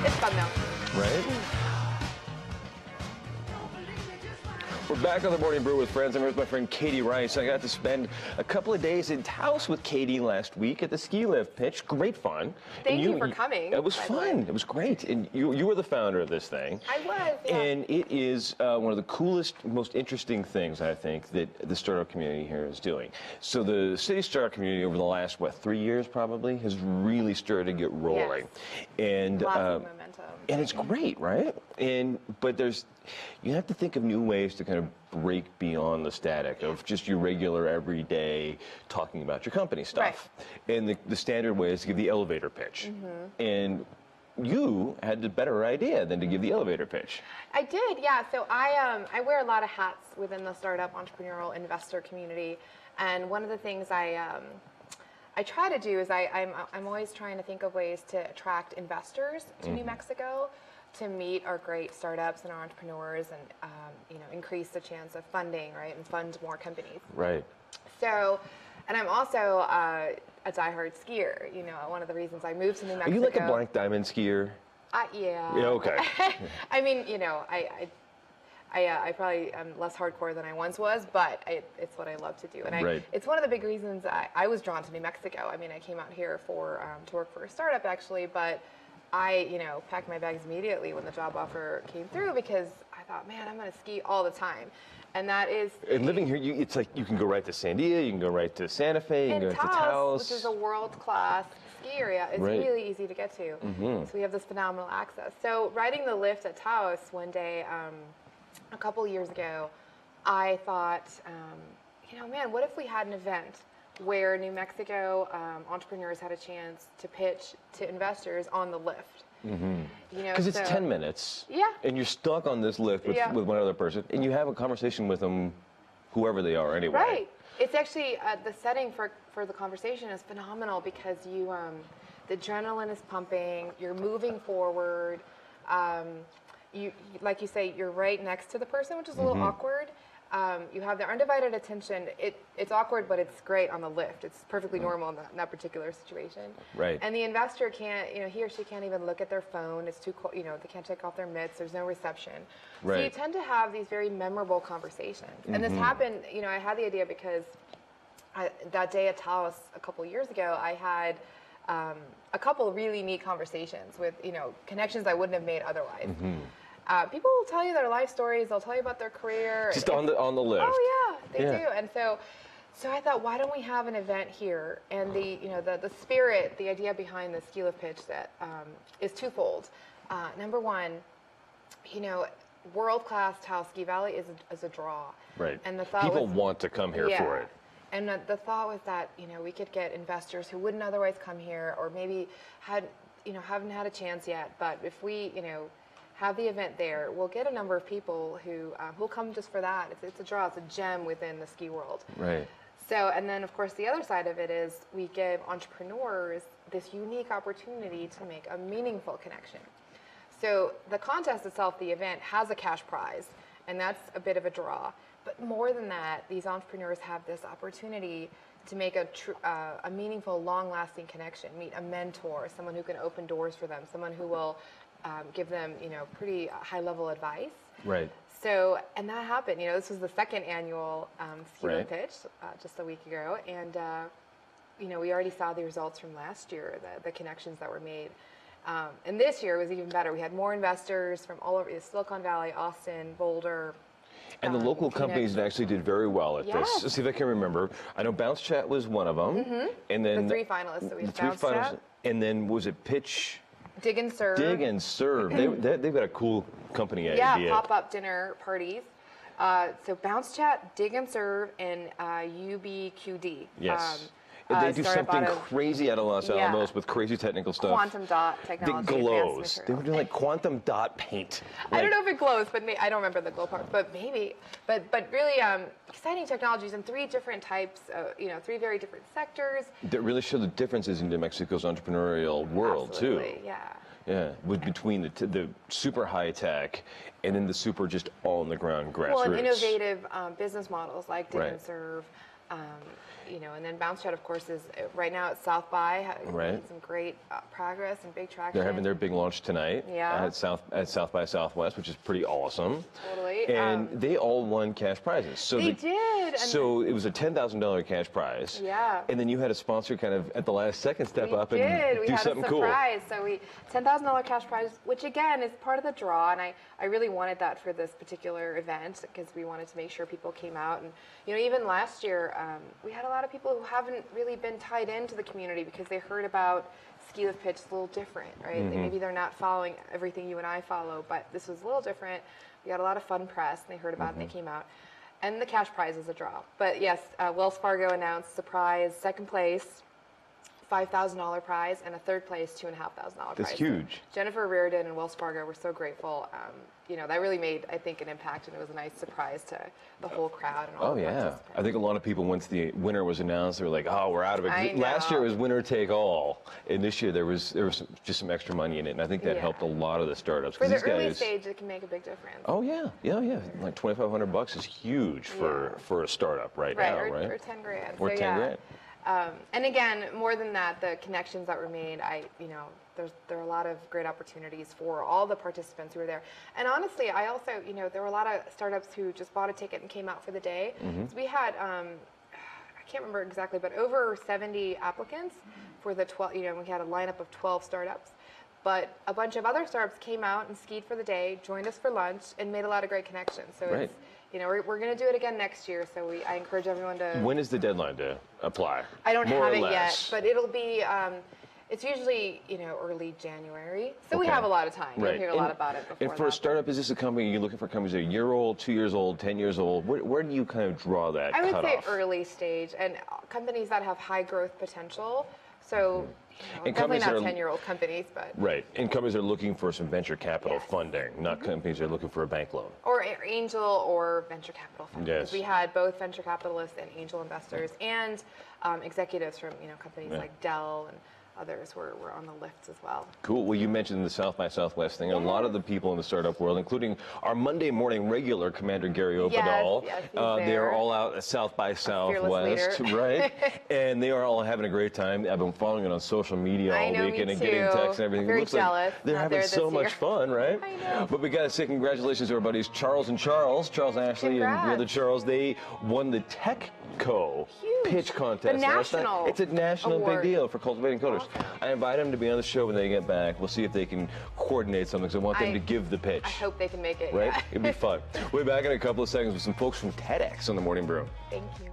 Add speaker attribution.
Speaker 1: It's fun though.
Speaker 2: Right? We're back on the Morning Brew with friends. I'm here with my friend Katie Rice. I got to spend a couple of days in Taos with Katie last week at the ski lift pitch. Great fun.
Speaker 1: Thank you for coming.
Speaker 2: It was fun. It was great. And you were the founder of this thing.
Speaker 1: I was, yeah.
Speaker 2: And it is one of the coolest, most interesting things, I think, that the startup community here is doing. So the city startup community over the last, 3 years probably, has really started to get rolling.
Speaker 1: Yes.
Speaker 2: And
Speaker 1: lots of momentum.
Speaker 2: And it's great, right? But you have to think of new ways to kind of break beyond the static of just your regular everyday talking about your company stuff. Right. And the standard way is to give the elevator pitch. Mm-hmm. And you had the better idea than to give the elevator pitch.
Speaker 1: I did, yeah. So I wear a lot of hats within the startup entrepreneurial investor community, and one of the things I try to do is I'm always trying to think of ways to attract investors to New Mexico, to meet our great startups and our entrepreneurs, and increase the chance of funding, right, and fund more companies. Right. So, and I'm also a diehard skier. One of the reasons I moved to New Mexico.
Speaker 2: Are you like a black diamond skier?
Speaker 1: Yeah.
Speaker 2: Yeah. Okay.
Speaker 1: I mean, I probably am less hardcore than I once was, but it's what I love to do, and it's one of the big reasons I was drawn to New Mexico. I mean, I came out here to work for a startup actually, but I packed my bags immediately when the job offer came through because I thought, man, I'm going to ski all the time, and that is. And
Speaker 2: living here, it's like you can go right to San Diego, you can go right to Santa Fe, you can go to Taos,
Speaker 1: which is a world-class ski area. It's really easy to get to, so we have this phenomenal access. So riding the lift at Taos one day. A couple years ago, I thought, man, what if we had an event where New Mexico entrepreneurs had a chance to pitch to investors on the lift? Mm-hmm.
Speaker 2: Because it's 10 minutes.
Speaker 1: Yeah.
Speaker 2: And you're stuck on this lift with one other person, and you have a conversation with them, whoever they are anyway. Right.
Speaker 1: It's actually, the setting for the conversation is phenomenal because the adrenaline is pumping, you're moving forward. You, like you say, you're right next to the person, which is a little awkward. You have their undivided attention. It's awkward, but it's great on the lift. It's perfectly normal in that particular situation. Right. And the investor can't, he or she can't even look at their phone. It's too cold. They can't take off their mitts. There's no reception. Right. So you tend to have these very memorable conversations. And this happened. I had the idea because that day at Taos a couple years ago, I had a couple really neat conversations with connections I wouldn't have made otherwise. People will tell you their life stories. They'll tell you about their career.
Speaker 2: Just on the lift.
Speaker 1: Oh yeah, they do. And so I thought, why don't we have an event here? And the spirit, the idea behind the ski lift pitch that is twofold. Number one, world-class Taos Ski Valley is a draw. Right. And the thought
Speaker 2: people want to come here for it.
Speaker 1: And the thought was that we could get investors who wouldn't otherwise come here, or maybe haven't had a chance yet. But if we have the event there, we'll get a number of people who'll come just for that. It's a draw. It's a gem within the ski world. Right. So, and then of course the other side of it is we give entrepreneurs this unique opportunity to make a meaningful connection. So the contest itself, the event, has a cash prize, and that's a bit of a draw. But more than that, these entrepreneurs have this opportunity to make a meaningful, long-lasting connection, meet a mentor, someone who can open doors for them, someone who will give them, pretty high-level advice. Right. So, and that happened. This was the second annual ski lift pitch just a week ago, and we already saw the results from last year, the connections that were made. And this year was even better. We had more investors from all over Silicon Valley, Austin, Boulder.
Speaker 2: And the local companies that actually did very well at this. Let's see if I can remember. I know Bounce Chat was one of them. And then
Speaker 1: the three finalists. So we have Bounce Chat.
Speaker 2: And then was it Pitch?
Speaker 1: Dig and Serve.
Speaker 2: Dig and Serve. They've got a cool company idea.
Speaker 1: Yeah, pop-up dinner parties. So Bounce Chat, Dig and Serve, and UBQD.
Speaker 2: Yes. They do something crazy out of Los Alamos with crazy technical stuff.
Speaker 1: Quantum dot technology.
Speaker 2: That glows. They were doing like quantum dot paint.
Speaker 1: I don't know if it glows, but I don't remember the glow part, but maybe. But really exciting technologies in three different types, three very different sectors.
Speaker 2: That really show the differences in New Mexico's entrepreneurial world, too.
Speaker 1: Yeah.
Speaker 2: Yeah, between the super high tech and then the super just on the ground grassroots.
Speaker 1: Well, and innovative business models like Dig and Serve. You know, and then Bounce Chat, of course, is right now at South by,
Speaker 2: Right.
Speaker 1: some great progress and big traction.
Speaker 2: They're having their big launch tonight at South by Southwest, which is pretty awesome.
Speaker 1: Totally.
Speaker 2: And they all won cash prizes. So
Speaker 1: they did.
Speaker 2: So it was a $10,000 cash prize.
Speaker 1: Yeah.
Speaker 2: And then you had a sponsor kind of at the last second step up and
Speaker 1: we
Speaker 2: do
Speaker 1: had
Speaker 2: something
Speaker 1: a
Speaker 2: cool.
Speaker 1: surprise. So we $10,000 cash prize, which again is part of the draw, and I really wanted that for this particular event because we wanted to make sure people came out. And you know, even last year, we had a lot of people who haven't really been tied into the community because they heard about Ski Lift Pitch. It's a little different, right? Maybe they're not following everything you and I follow, but this was a little different. We got a lot of fun press, and they heard about it and they came out. And the cash prize is a draw. But yes, Wells Fargo announced the prize, second place, $5,000 prize, and a third place, $2,500 prize.
Speaker 2: That's huge.
Speaker 1: So Jennifer Reardon and Wells Fargo were so grateful. You know, that really made, I think, an impact, and it was a nice surprise to the whole crowd and all the participants.
Speaker 2: I think a lot of people, once the winner was announced, they were like, "Oh, we're out of it."
Speaker 1: I know.
Speaker 2: Last year it was winner take all, and this year there was just some extra money in it, and I think that helped a lot of the startups.
Speaker 1: For the early stage, it can make a big difference.
Speaker 2: Oh yeah. Like $2,500 is huge for a startup right now, right?
Speaker 1: Or 10 grand.
Speaker 2: Or 10 grand.
Speaker 1: And again, more than that, the connections that were made, there are a lot of great opportunities for all the participants who were there. And honestly, I also, there were a lot of startups who just bought a ticket and came out for the day. So we had, I can't remember exactly, but over 70 applicants for the 12, we had a lineup of 12 startups. But a bunch of other startups came out and skied for the day, joined us for lunch, and made a lot of great connections. So it's, we're going to do it again next year. So I encourage everyone to.
Speaker 2: When is the deadline to apply?
Speaker 1: I don't have it yet, but it'll be. It's usually early January, so we have a lot of time. You'll hear a lot about it before.
Speaker 2: And for a startup, is this a company you're looking for? Companies that are a year old, 2 years old, 10 years old? Where do you kind of draw that cutoff?
Speaker 1: I would say early stage, and companies that have high growth potential. So. Definitely not 10-year-old companies, but...
Speaker 2: Right, and companies are looking for some venture capital funding, not companies that are looking for a bank loan.
Speaker 1: Or angel or venture capital funding.
Speaker 2: Yes.
Speaker 1: We had both venture capitalists and angel investors and executives from companies like Dell and others were on the lifts as well.
Speaker 2: Cool. Well, you mentioned the South by Southwest thing. A lot of the people in the startup world, including our Monday morning regular Commander Gary Opedal, they are all out at South by Southwest, right? And they are all having a great time. I've been following it on social media all weekend and getting texts and everything.
Speaker 1: I'm very jealous.
Speaker 2: Like they're having so much fun, right?
Speaker 1: I know.
Speaker 2: But we got to say congratulations to our buddies Charles and Charles Ashley and the other Charles. They won the TechCo pitch contest.
Speaker 1: The national
Speaker 2: It's a national
Speaker 1: award.
Speaker 2: big deal for cultivating coders.
Speaker 1: Awesome.
Speaker 2: I invite them to be on the show when they get back. We'll see if they can coordinate something, because I want them to give the pitch.
Speaker 1: I hope they can make it.
Speaker 2: Right?
Speaker 1: Yeah.
Speaker 2: It'd be fun. We'll be back in a couple of seconds with some folks from TEDx on the Morning Brew.
Speaker 1: Thank you.